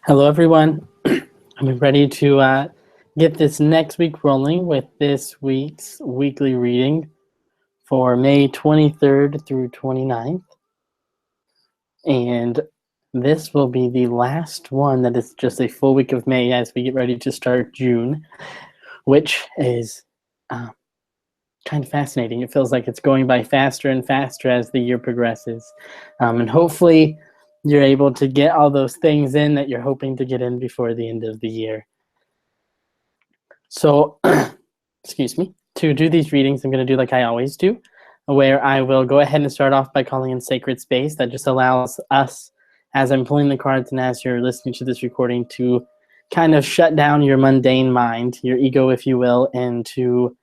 Hello, everyone. I'm ready to get this next week rolling with this week's weekly reading for May 23rd through 29th. And this will be the last one that is just a full week of May as we get ready to start June, which is kind of fascinating. It feels like it's going by faster and faster as the year progresses. And hopefully you're able to get all those things in that you're hoping to get in before the end of the year. So, excuse me, to do these readings, I'm going to do like I always do, where I will go ahead and start off by calling in sacred space. That just allows us, as I'm pulling the cards and as you're listening to this recording, to kind of shut down your mundane mind, your ego, if you will, and to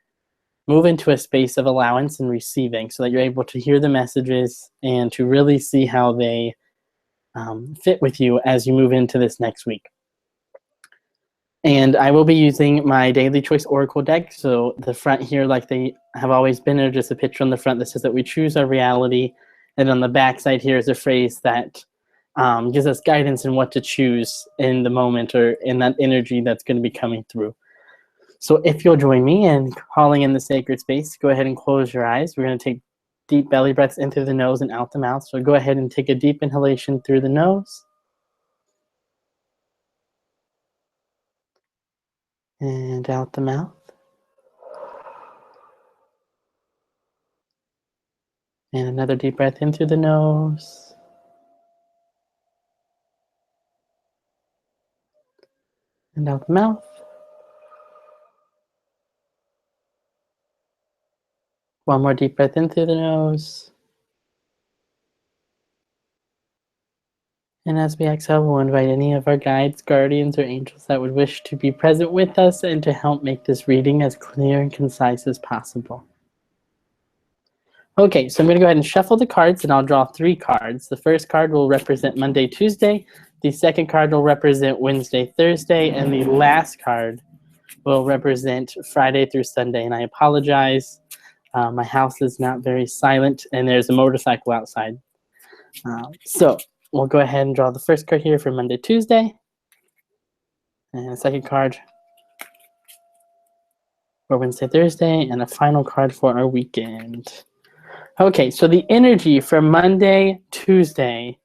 move into a space of allowance and receiving so that you're able to hear the messages and to really see how they fit with you as you move into this next week. And I will be using my Daily Choice Oracle deck. So the front here, like they have always been, there's just a picture on the front that says that we choose our reality. And on the back side here is a phrase that gives us guidance in what to choose in the moment or in that energy that's going to be coming through. So if you'll join me in calling in the sacred space, go ahead and close your eyes. We're going to take deep belly breaths in through the nose and out the mouth. So go ahead and take a deep inhalation through the nose. And out the mouth. And another deep breath in through the nose. And out the mouth. One more deep breath in through the nose. And as we exhale, we'll invite any of our guides, guardians, or angels that would wish to be present with us and to help make this reading as clear and concise as possible. Okay, so I'm going to go ahead and shuffle the cards, and I'll draw 3 cards. The first card will represent Monday, Tuesday. The second card will represent Wednesday, Thursday. And the last card will represent Friday through Sunday. And I apologize. My house is not very silent, and there's a motorcycle outside. So we'll go ahead and draw the first card here for Monday, Tuesday. And the second card for Wednesday, Thursday. And a final card for our weekend. Okay, so the energy for Monday, Tuesday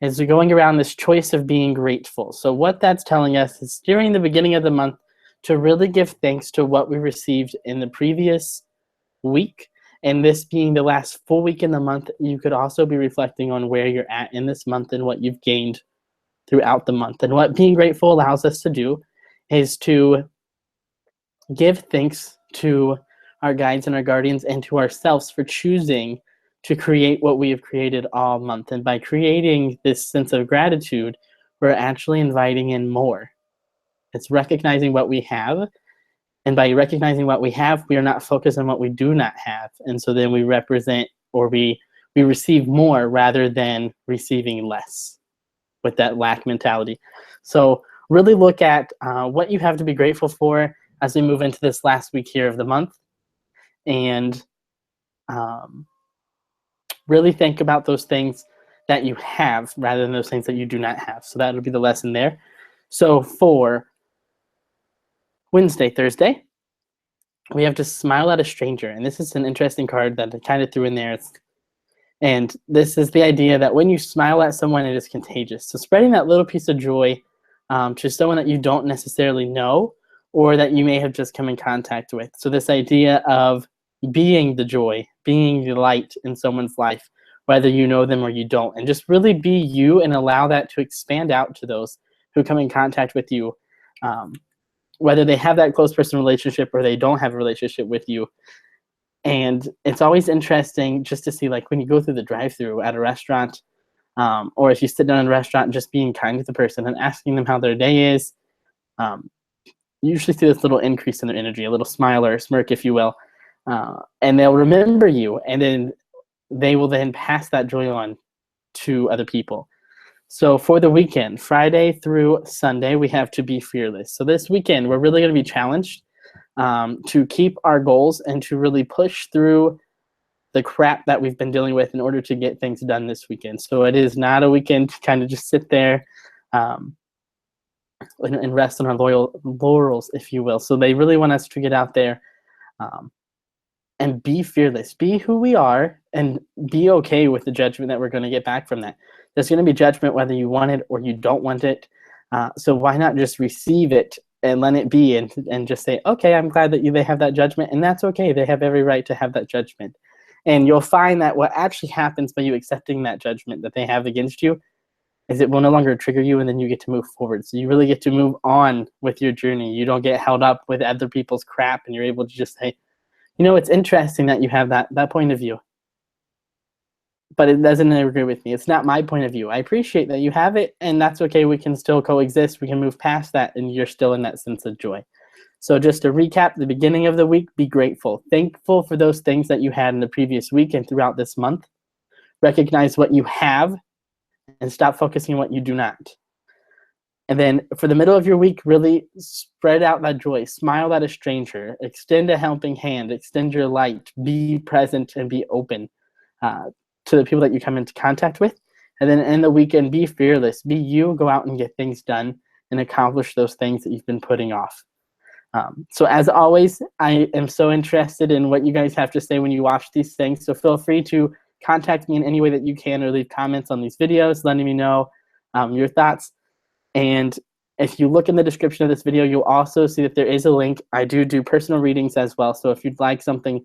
is going around this choice of being grateful. So what that's telling us is during the beginning of the month to really give thanks to what we received in the previous week. And this being the last full week in the month, you could also be reflecting on where you're at in this month and what you've gained throughout the month. And what being grateful allows us to do is to give thanks to our guides and our guardians and to ourselves for choosing to create what we have created all month. And by creating this sense of gratitude, we're actually inviting in more. It's recognizing what we have. And by recognizing what we have, we are not focused on what we do not have. And so then we represent or we receive more rather than receiving less with that lack mentality. So really look at what you have to be grateful for as we move into this last week here of the month. And really think about those things that you have rather than those things that you do not have. So that'll be the lesson there. So for Wednesday, Thursday, we have to smile at a stranger. And this is an interesting card that I kind of threw in there. And this is the idea that when you smile at someone, it is contagious. So spreading that little piece of joy to someone that you don't necessarily know or that you may have just come in contact with. So this idea of being the joy, being the light in someone's life, whether you know them or you don't. And just really be you and allow that to expand out to those who come in contact with you. Whether they have that close personal relationship or they don't have a relationship with you. And it's always interesting just to see, like, when you go through the drive-thru at a restaurant, or if you sit down in a restaurant, just being kind to the person and asking them how their day is. You usually see this little increase in their energy, a little smile or a smirk, if you will. And they'll remember you, and then they will then pass that joy on to other people. So for the weekend, Friday through Sunday, we have to be fearless. So this weekend, we're really going to be challenged to keep our goals and to really push through the crap that we've been dealing with in order to get things done this weekend. So it is not a weekend to kind of just sit there and rest on our laurels, if you will. So they really want us to get out there and be fearless, be who we are, and be okay with the judgment that we're going to get back from that. There's going to be judgment whether you want it or you don't want it. So why not just receive it and let it be, and just say, okay, I'm glad that they have that judgment, and that's okay. They have every right to have that judgment. And you'll find that what actually happens by you accepting that judgment that they have against you is it will no longer trigger you, and then you get to move forward. So you really get to move on with your journey. You don't get held up with other people's crap, and you're able to just say, you know, it's interesting that you have that point of view, but it doesn't agree with me. It's not my point of view. I appreciate that you have it, and that's okay. We can still coexist. We can move past that, and you're still in that sense of joy. So just to recap the beginning of the week, be grateful. Thankful for those things that you had in the previous week and throughout this month. Recognize what you have and stop focusing on what you do not. And then for the middle of your week, really spread out that joy. Smile at a stranger. Extend a helping hand. Extend your light. Be present and be open to the people that you come into contact with. And then in the weekend, be fearless. Be you. Go out and get things done and accomplish those things that you've been putting off. So as always, I am so interested in what you guys have to say when you watch these things. So feel free to contact me in any way that you can, or leave comments on these videos, letting me know your thoughts. And if you look in the description of this video, you'll also see that there is a link. I do personal readings as well. So if you'd like something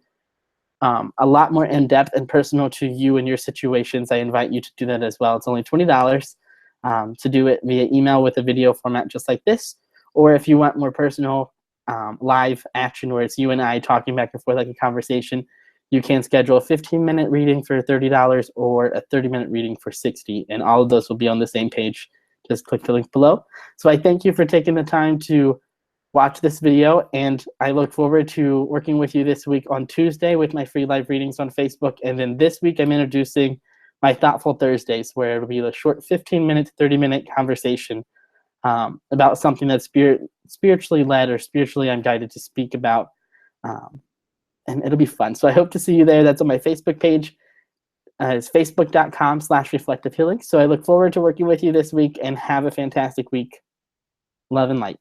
a lot more in-depth and personal to you and your situations, I invite you to do that as well. It's only $20 to do it via email with a video format just like this. Or if you want more personal live action where it's you and I talking back and forth like a conversation, you can schedule a 15-minute reading for $30 or a 30-minute reading for $60. And all of those will be on the same page. Just click the link below. So I thank you for taking the time to watch this video, and I look forward to working with you this week on Tuesday with my free live readings on Facebook. And then this week I'm introducing my Thoughtful Thursdays, where it'll be a short 15-minute, 30-minute conversation about something that's spiritually led or spiritually I'm guided to speak about. And it'll be fun. So I hope to see you there. That's on my Facebook page. It's facebook.com/reflectivehealing. So I look forward to working with you this week, and have a fantastic week. Love and light.